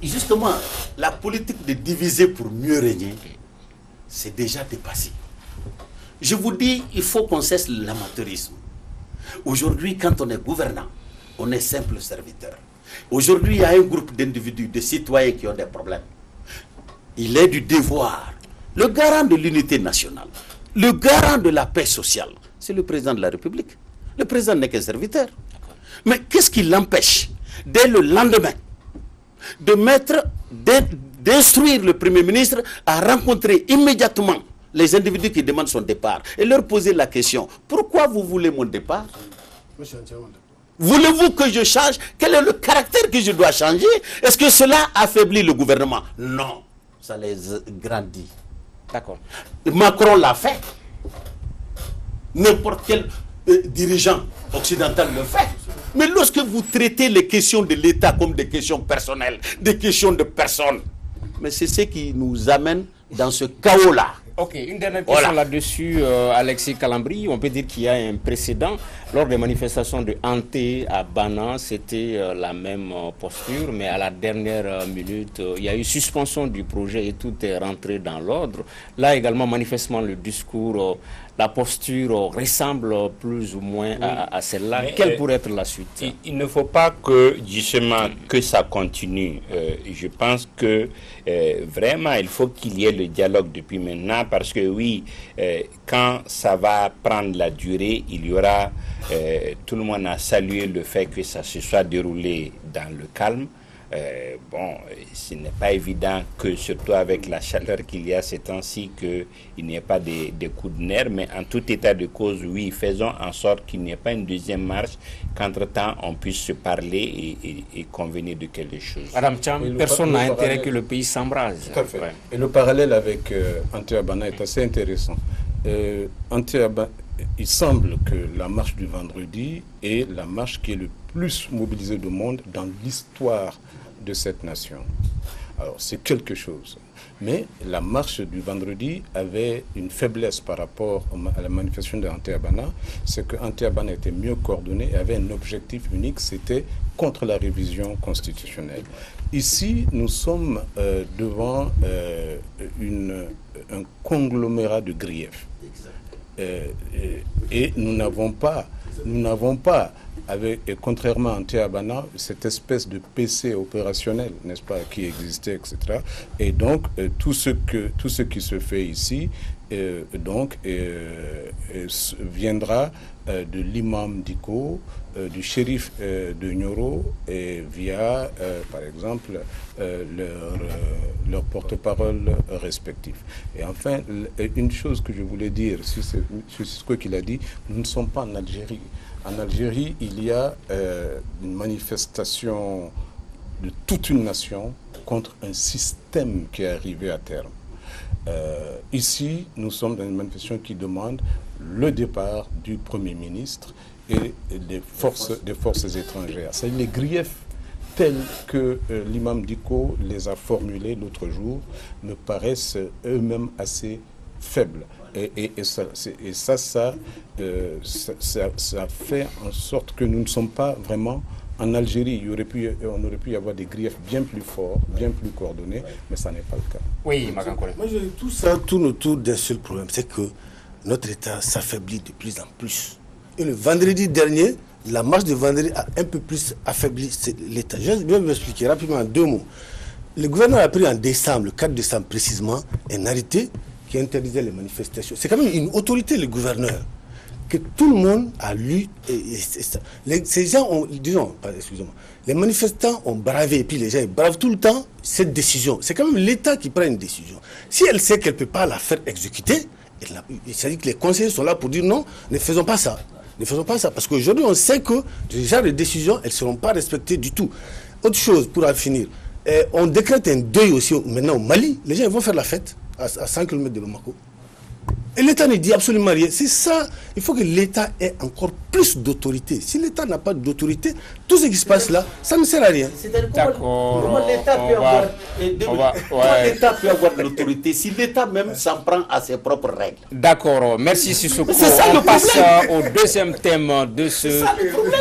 Justement, la politique de diviser pour mieux régner, c'est déjà dépassé. Je vous dis, il faut qu'on cesse l'amateurisme. Aujourd'hui, quand on est gouvernant, on est simple serviteur. Aujourd'hui, il y a un groupe d'individus, de citoyens qui ont des problèmes. Il est du devoir. Le garant de l'unité nationale, le garant de la paix sociale, c'est le président de la République. Le président n'est qu'un serviteur. Mais qu'est-ce qui l'empêche, dès le lendemain, d'instruire le Premier ministre à rencontrer immédiatement les individus qui demandent son départ et leur poser la question: pourquoi vous voulez mon départ? Voulez-vous que je change? Quel est le caractère que je dois changer? Est-ce que cela affaiblit le gouvernement? Non, ça les grandit.
D'accord.
Macron l'a fait. N'importe quel dirigeant occidental le fait. Mais lorsque vous traitez les questions de l'État comme des questions personnelles, des questions de personnes, mais c'est ce qui nous amène dans ce chaos-là.
Ok, une dernière question là-dessus, Alexis Kalambri. On peut dire qu'il y a un précédent. Lors des manifestations de Hanté à Bana, c'était la même posture, mais à la dernière minute, il y a eu suspension du projet et tout est rentré dans l'ordre. Là également, manifestement, le discours, la posture ressemble plus ou moins à celle-là. Quelle pourrait être la suite?
Il ne faut pas que, justement, que ça continue. Je pense que vraiment, il faut qu'il y ait le dialogue depuis maintenant, parce que oui, quand ça va prendre la durée, il y aura... tout le monde a salué le fait que ça se soit déroulé dans le calme. Bon, ce n'est pas évident que, surtout avec la chaleur qu'il y a ces temps-ci, qu'il n'y ait pas des coups de nerfs, mais en tout état de cause, oui, faisons en sorte qu'il n'y ait pas une deuxième marche, qu'entre-temps, on puisse se parler et convenir de quelque chose.
Madame Cham, personne n'a intérêt que le pays s'embrase.
Tout à fait. Ouais. Et le parallèle avec Hanté à Bana est assez intéressant. Hanté à Bana, il semble que la marche du vendredi est la marche qui est le plus mobilisée du monde dans l'histoire de cette nation. Alors, c'est quelque chose. Mais la marche du vendredi avait une faiblesse par rapport à la manifestation de Hanté à Bana. C'est que Hanté à Bana était mieux coordonné et avait un objectif unique, c'était contre la révision constitutionnelle. Ici, nous sommes devant un conglomérat de griefs. Et nous n'avons pas, et contrairement à Hanté à Bana, cette espèce de PC opérationnel, n'est-ce pas, qui existait, etc. Et donc, tout ce qui se fait ici, viendra de l'imam Diko, du shérif de Nioro, et via, par exemple, leurs porte-parole respectifs. Et enfin, une chose que je voulais dire sur ce qu'il a dit, nous ne sommes pas en Algérie. En Algérie, il y a une manifestation de toute une nation contre un système qui est arrivé à terme. Ici, nous sommes dans une manifestation qui demande le départ du Premier ministre et des forces étrangères. C'est les griefs tels que l'imam Diko les a formulés l'autre jour me paraissent eux-mêmes assez faibles. Et ça fait en sorte que nous ne sommes pas vraiment en Algérie. On aurait pu y avoir des griefs bien plus forts, bien plus coordonnés, mais ça n'est pas le cas.
Oui, Makan Kone.
Moi, tout ça tourne autour d'un seul problème, c'est que notre État s'affaiblit de plus en plus. Et le vendredi dernier, la marche de vendredi a un peu plus affaibli l'État. Je vais vous expliquer rapidement en 2 mots. Le gouvernement a pris en décembre, le 4 décembre précisément, un arrêté qui interdisait les manifestations. C'est quand même une autorité, le gouverneur, que tout le monde a lu. Ces gens ont, excusez-moi, les manifestants ont bravé, et puis les gens ils bravent tout le temps cette décision. C'est quand même l'État qui prend une décision. Si elle sait qu'elle ne peut pas la faire exécuter, c'est-à-dire que les conseillers sont là pour dire non, ne faisons pas ça. Ne faisons pas ça. Parce qu'aujourd'hui, on sait que ce genre de décisions, elles ne seront pas respectées du tout. Autre chose, pour en finir, on décrète un deuil aussi maintenant au Mali. Les gens ils vont faire la fête à 100 km de Bamako. Et l'État ne dit absolument rien. C'est ça, il faut que l'État ait encore plus d'autorité. Si l'État n'a pas d'autorité, tout ce qui se passe là, ça ne sert à rien.
Comment l'État peut avoir de l'autorité si l'État même s'en prend à ses propres règles?
D'accord, merci Sissoko. On passe au deuxième thème de ce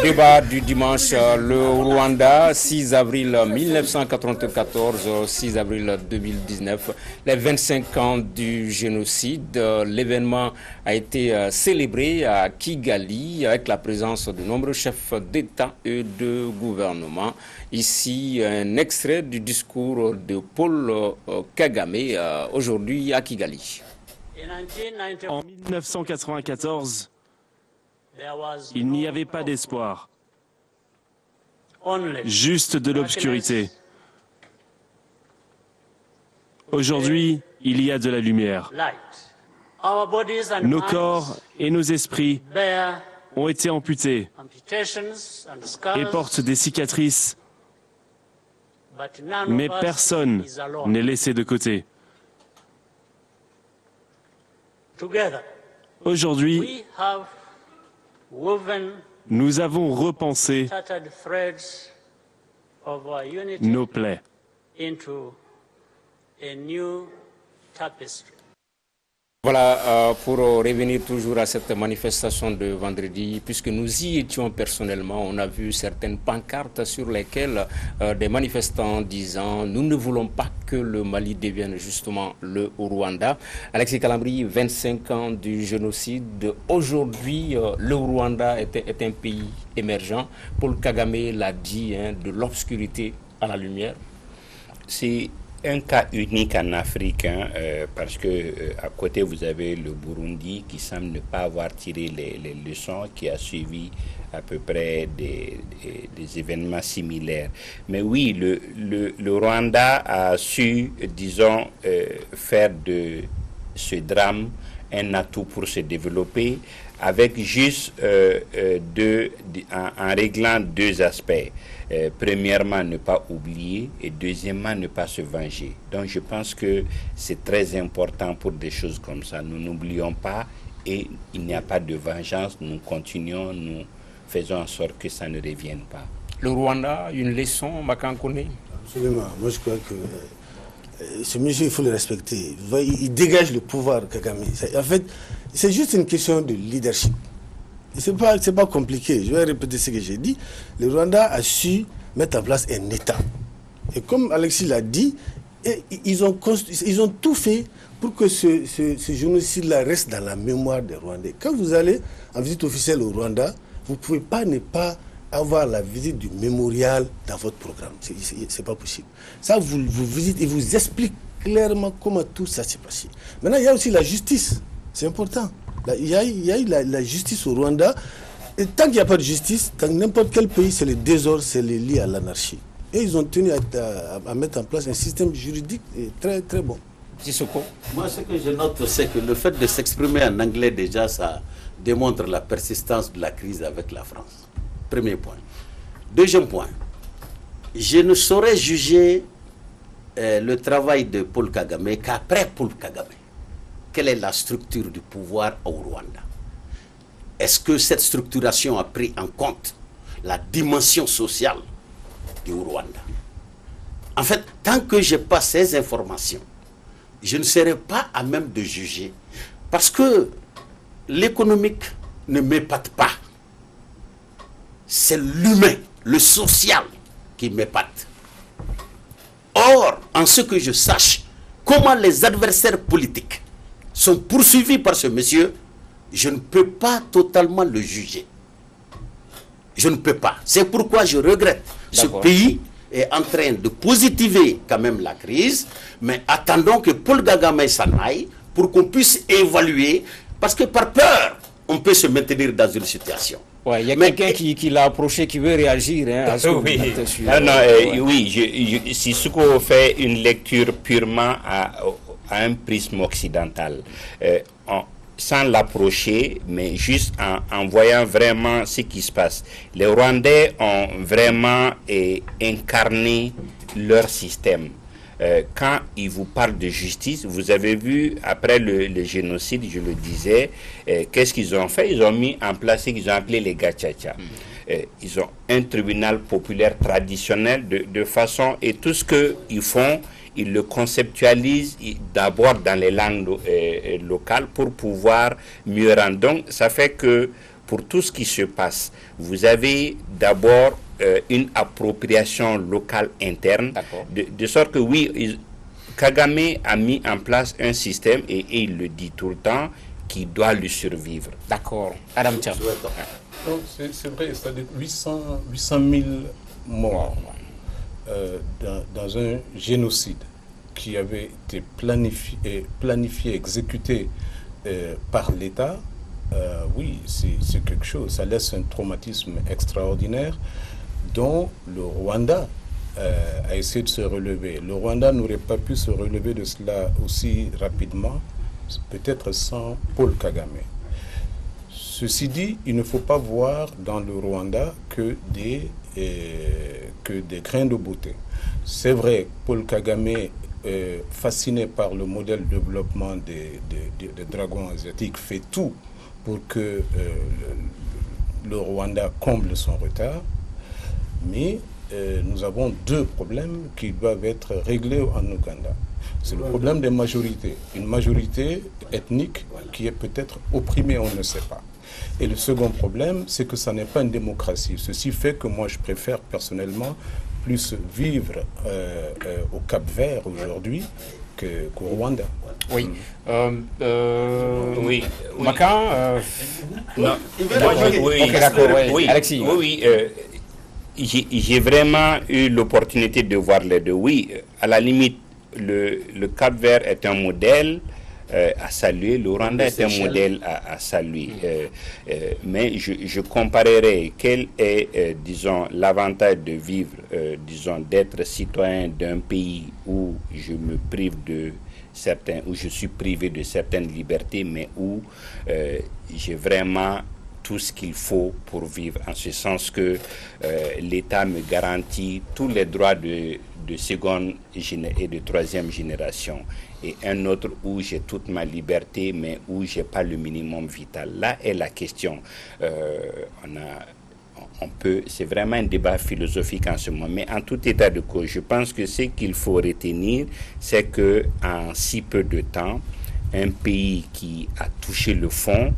débat du dimanche. Le Rwanda, 6 avril 1994, 6 avril 2019, les 25 ans du génocide. L'événement a été célébré à Kigali avec la présence de nombreux chefs d'État et de gouvernement. Ici, un extrait du discours de Paul Kagame aujourd'hui à Kigali.
En 1994, il n'y avait pas d'espoir, juste de l'obscurité. Aujourd'hui, il y a de la lumière. Nos corps et nos esprits ont été amputés et portent des cicatrices, mais personne n'est laissé de côté. Aujourd'hui, nous avons repensé nos plaies.
Voilà, pour revenir toujours à cette manifestation de vendredi, puisque nous y étions personnellement, on a vu certaines pancartes sur lesquelles des manifestants disant « Nous ne voulons pas que le Mali devienne justement le Rwanda ». Alexis Calambri, 25 ans du génocide. Aujourd'hui, le Rwanda est un pays émergent. Paul Kagame l'a dit, hein, de l'obscurité à la lumière.
C'est un cas unique en Afrique, hein, parce que à côté vous avez le Burundi qui semble ne pas avoir tiré les leçons, qui a suivi à peu près des événements similaires. Mais oui, le Rwanda a su, disons, faire de ce drame un atout pour se développer, avec juste en réglant 2 aspects. Premièrement, ne pas oublier, et deuxièmement, ne pas se venger. Donc je pense que c'est très important pour des choses comme ça. Nous n'oublions pas, et il n'y a pas de vengeance. Nous continuons, nous faisons en sorte que ça ne revienne pas.
Le Rwanda, une leçon, Makankone?
Absolument. Moi je crois que ce monsieur, il faut le respecter. Il dégage le pouvoir, Kagame. En fait, c'est juste une question de leadership. C'est pas compliqué. Je vais répéter ce que j'ai dit. Le Rwanda a su mettre en place un État. Et comme Alexis l'a dit, ils ont tout fait pour que ce génocide-là reste dans la mémoire des Rwandais. Quand vous allez en visite officielle au Rwanda, vous ne pouvez pas ne pas avoir la visite du mémorial dans votre programme. C'est pas possible. Ça, vous visitez et vous explique clairement comment tout ça s'est passé. Maintenant, il y a aussi la justice. C'est important. Il y a eu la justice au Rwanda. Et tant qu'il n'y a pas de justice, dans n'importe quel pays, c'est le désordre, c'est lié à l'anarchie. Et ils ont tenu à mettre en place un système juridique très, très bon.
Sissoko.
Moi, ce que je note, c'est que le fait de s'exprimer en anglais, déjà, ça démontre la persistance de la crise avec la France. Premier point. Deuxième point. Je ne saurais juger le travail de Paul Kagame qu'après Paul Kagame. Quelle est la structure du pouvoir au Rwanda? Est-ce que cette structuration a pris en compte la dimension sociale du Rwanda? En fait, tant que je n'ai pas ces informations, je ne serai pas à même de juger. Parce que l'économique ne m'épate pas. C'est l'humain, le social qui m'épate. Or, en ce que je sache, comment les adversaires politiques sont poursuivis par ce monsieur, je ne peux pas totalement le juger. Je ne peux pas. C'est pourquoi je regrette. Ce pays est en train de positiver quand même la crise, mais attendons que Paul Kagame s'en aille pour qu'on puisse évaluer, parce que par peur, on peut se maintenir dans une situation.
Ouais, il y a quelqu'un qui l'a approché, qui veut réagir à ce que vous dites sur...
Oui, si Sissoko fait une lecture purement à un prisme occidental, sans l'approcher, mais juste en voyant vraiment ce qui se passe. Les Rwandais ont vraiment incarné leur système. Quand ils vous parlent de justice, vous avez vu, après le génocide, je le disais, qu'est-ce qu'ils ont fait? Ils ont mis en place ce qu'ils ont appelé les gachacha. Ils ont un tribunal populaire traditionnel de façon, et tout ce qu'ils font, ils le conceptualisent d'abord dans les langues locales pour pouvoir mieux rendre. Donc, ça fait que pour tout ce qui se passe, vous avez d'abord une appropriation locale interne, de sorte que oui, Kagame a mis en place un système, et il le dit tout le temps, qui doit lui survivre.
D'accord. Adam Thiam.
C'est vrai, c'est-à-dire 800 000 morts dans un génocide qui avait été planifié, exécuté par l'État. Oui, c'est quelque chose. Ça laisse un traumatisme extraordinaire dont le Rwanda a essayé de se relever. Le Rwanda n'aurait pas pu se relever de cela aussi rapidement, peut-être sans Paul Kagame. Ceci dit, il ne faut pas voir dans le Rwanda que des grains de beauté. C'est vrai, Paul Kagame, fasciné par le modèle de développement des dragons asiatiques, fait tout pour que le Rwanda comble son retard. Mais nous avons deux problèmes qui doivent être réglés en Ouganda. C'est le problème des majorités. Une majorité ethnique qui est peut-être opprimée, on ne sait pas. Et le second problème, c'est que ça n'est pas une démocratie. Ceci fait que moi, je préfère personnellement plus vivre au Cap-Vert aujourd'hui qu'au Rwanda.
Oui.
Oui.
Macan
Non.
Ok, d'accord. Oui. Alexis.
Oui. J'ai vraiment eu l'opportunité de voir les deux. Oui, à la limite, le Cap-Vert est un modèle à saluer, le Rwanda est un modèle à saluer. Mais je comparerai quel est, disons, l'avantage de vivre, disons, d'être citoyen d'un pays où je me prive de certains, où je suis privé de certaines libertés, mais où j'ai vraiment tout ce qu'il faut pour vivre, en ce sens que l'État me garantit tous les droits de seconde et de troisième génération, et un autre où j'ai toute ma liberté, mais où j'ai pas le minimum vital. Là est la question. C'est vraiment un débat philosophique en ce moment, mais en tout état de cause, je pense que ce qu'il faut retenir, c'est que en si peu de temps, un pays qui a touché le fond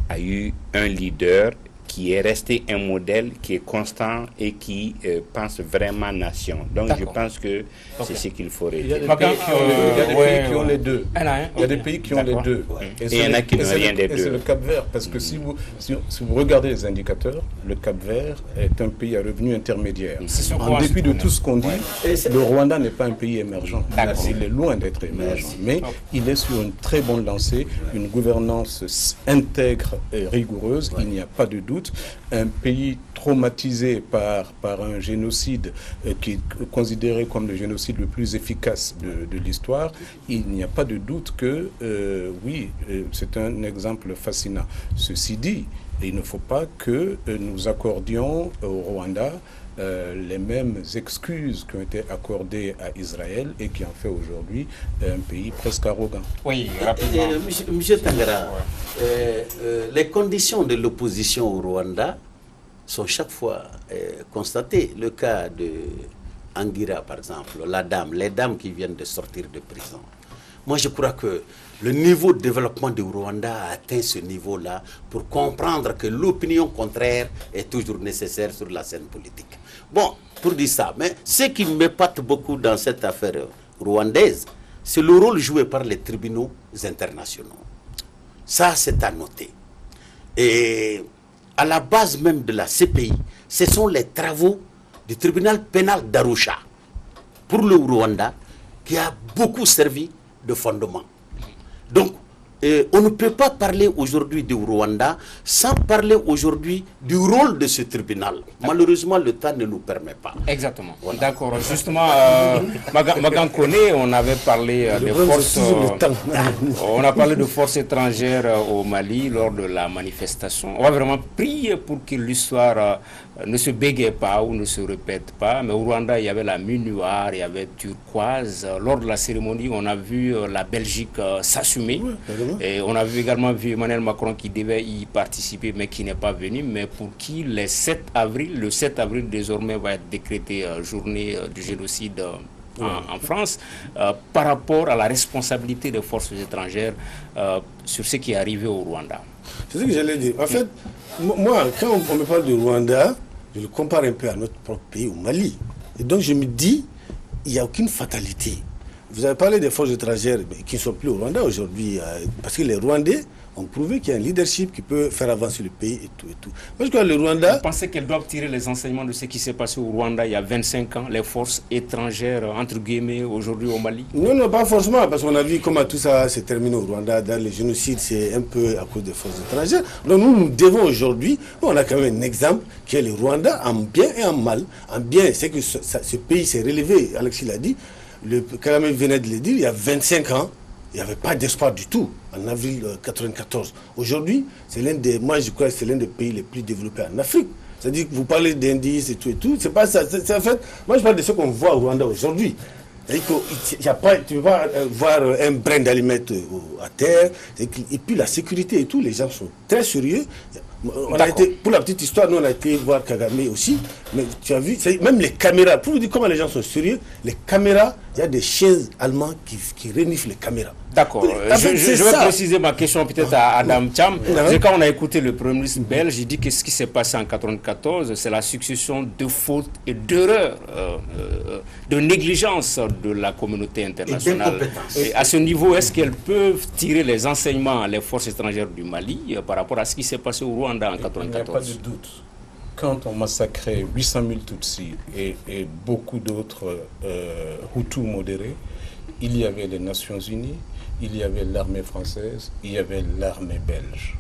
a eu un leader qui est resté un modèle qui est constant et qui pense vraiment nation. Donc je pense que c'est ce qu'il faut retenir.
Il y a des pays qui ont les deux. Il y a des pays qui ont les deux.
Et il y en a qui n'ont rien des deux.
Et c'est le Cap-Vert, parce que si vous regardez les indicateurs, le Cap-Vert est un pays à revenu intermédiaire. En dépit de tout ce qu'on dit, le Rwanda n'est pas un pays émergent. Il est loin d'être émergent. Mais il est sur une très bonne lancée, une gouvernance intègre et rigoureuse, il n'y a pas de doute. Un pays traumatisé par un génocide qui est considéré comme le génocide le plus efficace de l'histoire, il n'y a pas de doute que, oui, c'est un exemple fascinant. Ceci dit, il ne faut pas que nous accordions au Rwanda les mêmes excuses qui ont été accordées à Israël et qui en fait aujourd'hui un pays presque arrogant.
Oui, rapidement.
Monsieur Tangara, les conditions de l'opposition au Rwanda sont chaque fois constatées. Le cas de Angira, par exemple, les dames qui viennent de sortir de prison. Moi, je crois que le niveau de développement du Rwanda a atteint ce niveau-là pour comprendre que l'opinion contraire est toujours nécessaire sur la scène politique. Bon, pour dire ça, mais ce qui m'épate beaucoup dans cette affaire rwandaise, c'est le rôle joué par les tribunaux internationaux. Ça, c'est à noter. Et à la base même de la CPI, ce sont les travaux du tribunal pénal d'Arusha pour le Rwanda qui a beaucoup servi de fondement. Donc, on ne peut pas parler aujourd'hui du Rwanda sans parler aujourd'hui du rôle de ce tribunal. Malheureusement, le temps ne nous permet pas.
Exactement. Voilà. D'accord. Justement, Magan Kone, on avait parlé des forces. On a parlé de forces étrangères au Mali lors de la manifestation. On va vraiment prier pour que l'histoire ne se bégaye pas ou ne se répète pas. Mais au Rwanda, il y avait la Minuar, il y avait Turquoise. Lors de la cérémonie, on a vu la Belgique s'assumer. Et on a également vu Emmanuel Macron qui devait y participer mais qui n'est pas venu, mais pour qui le 7 avril désormais va être décrété journée du génocide en France, par rapport à la responsabilité des forces étrangères sur ce qui est arrivé au Rwanda.
C'est ce que j'allais dire. En fait, moi, quand on me parle du Rwanda, je le compare un peu à notre propre pays, au Mali. Et donc je me dis, il n'y a aucune fatalité. Vous avez parlé des forces étrangères qui ne sont plus au Rwanda aujourd'hui, parce que les Rwandais ont prouvé qu'il y a un leadership qui peut faire avancer le pays et tout et tout. Moi, je crois que le Rwanda...
Vous pensez qu'elles doivent tirer les enseignements de ce qui s'est passé au Rwanda il y a 25 ans, les forces étrangères, entre guillemets, aujourd'hui au Mali?
Non, non, pas forcément, parce qu'on a vu comment tout ça s'est terminé au Rwanda. Dans les génocides, c'est un peu à cause des forces étrangères. Donc nous devons aujourd'hui, on a quand même un exemple qui est le Rwanda, en bien et en mal. En bien, c'est que ce pays s'est relevé, Alexis l'a dit. Le Kagame venait de le dire, il y a 25 ans, il n'y avait pas d'espoir du tout, en avril 1994. Aujourd'hui, c'est moi je crois que c'est l'un des pays les plus développés en Afrique. C'est-à-dire que vous parlez d'indices et tout, c'est pas ça. C'est en fait, moi je parle de ce qu'on voit au Rwanda aujourd'hui. C'est-à-dire que tu ne peux pas voir un brin d'alimètre à terre, et puis la sécurité et tout, les gens sont très sérieux. On a été, pour la petite histoire, nous on a été voir Kagame aussi, mais tu as vu, même les caméras, pour vous dire comment les gens sont sérieux, les caméras, il y a des chiens allemands qui reniflent les caméras.
D'accord, je vais préciser ma question peut-être à Adam Cham. Quand on a écouté le Premier ministre belge, il dit que ce qui s'est passé en 1994, c'est la succession de fautes et d'erreurs, de négligence de la communauté internationale. Et à ce niveau, est-ce qu'elles peuvent tirer les enseignements, les forces étrangères du Mali, par rapport à ce qui s'est passé au Rwanda en 1994?
Il n'y a pas de doute. Quand on massacrait 800 000 Tutsis et beaucoup d'autres Hutus modérés, il y avait les Nations Unies, il y avait l'armée française, il y avait l'armée belge.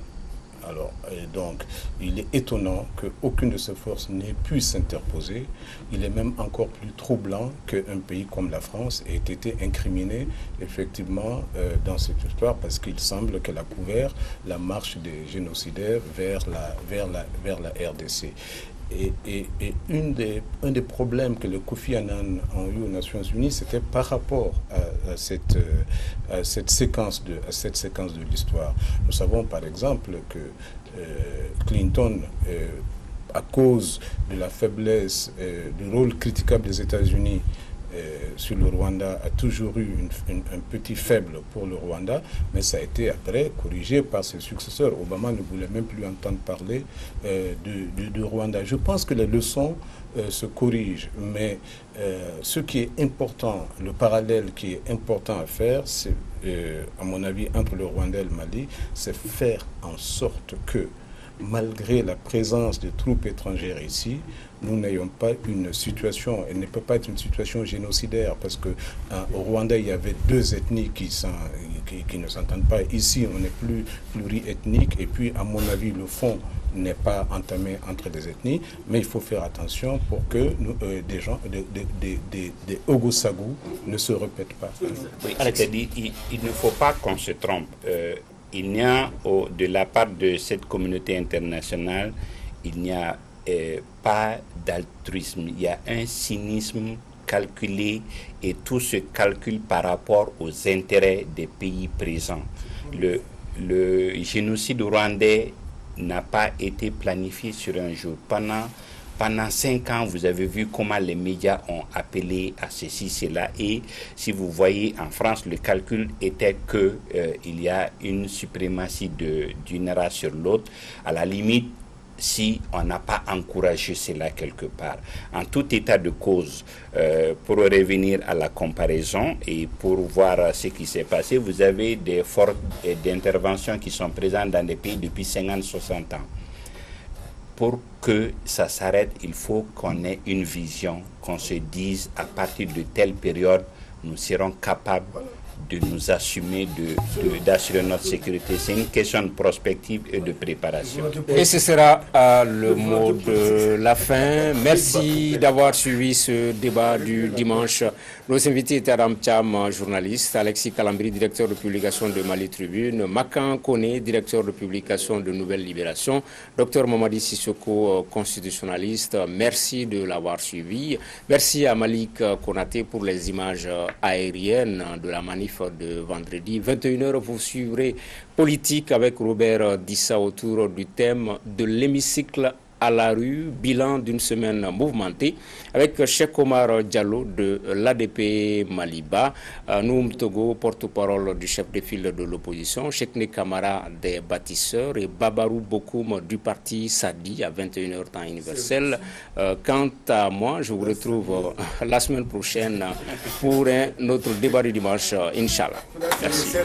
Alors, donc, il est étonnant qu'aucune de ces forces n'ait pu s'interposer. Il est même encore plus troublant qu'un pays comme la France ait été incriminé, effectivement, dans cette histoire, parce qu'il semble qu'elle a couvert la marche des génocidaires vers la RDC. Et un des problèmes que le Kofi Annan a eu aux Nations Unies, c'était par rapport à cette séquence de l'histoire. Nous savons par exemple que Clinton, à cause de la faiblesse, du rôle critiquable des États-Unis sur le Rwanda, a toujours eu un petit faible pour le Rwanda, mais ça a été après corrigé par ses successeurs. Obama ne voulait même plus entendre parler du Rwanda. Je pense que les leçons se corrigent, mais ce qui est important, le parallèle qui est important à faire, c'est, à mon avis, entre le Rwanda et le Mali, c'est faire en sorte que, malgré la présence de troupes étrangères ici, nous n'ayons pas une situation, elle ne peut pas être une situation génocidaire, parce que au Rwanda, il y avait deux ethnies qui ne s'entendent pas. Ici, on est plus pluriethnique, et puis, à mon avis, le fond n'est pas entamé entre des ethnies, mais il faut faire attention pour que des Ogosagou ne se répètent pas.
Oui, c'est-à-dire, il ne faut pas qu'on se trompe. Il n'y a, de la part de cette communauté internationale, il n'y a pas d'altruisme. Il y a un cynisme calculé, et tout se calcule par rapport aux intérêts des pays présents. Le génocide rwandais n'a pas été planifié sur un jour. Pendant 5 ans, vous avez vu comment les médias ont appelé à ceci, cela. Et si vous voyez, en France, le calcul était qu'il y a une suprématie d'une race sur l'autre. À la limite, si on n'a pas encouragé cela quelque part. En tout état de cause, pour revenir à la comparaison et pour voir ce qui s'est passé, vous avez des forces d'intervention qui sont présentes dans des pays depuis 50-60 ans. pour que ça s'arrête, il faut qu'on ait une vision, qu'on se dise à partir de telle période, nous serons capables de nous assumer, d'assurer notre sécurité. C'est une question de prospective et de préparation.
Et ce sera le mot de la fin. Merci d'avoir suivi ce débat du dimanche. Nos invités étaient Adam Cham, journaliste, Alexis Kalambri, directeur de publication de Mali Tribune, Makan Kone, directeur de publication de Nouvelle Libération, Dr Mamadi Sissoko, constitutionnaliste. Merci de l'avoir suivi. Merci à Malik Konaté pour les images aériennes de la manif de vendredi. 21h, vous suivrez Politique avec Robert Dissa autour du thème de l'hémicycle à la rue, bilan d'une semaine mouvementée avec Cheikh Omar Diallo de l'ADP Maliba, Noum Togo, porte-parole du chef de file de l'opposition, Chekne Kamara des bâtisseurs et Babarou Bokoum du parti Sadi à 21h temps universel. Quant à moi, je vous retrouve la semaine prochaine pour un autre débat du dimanche, Inch'Allah. Merci.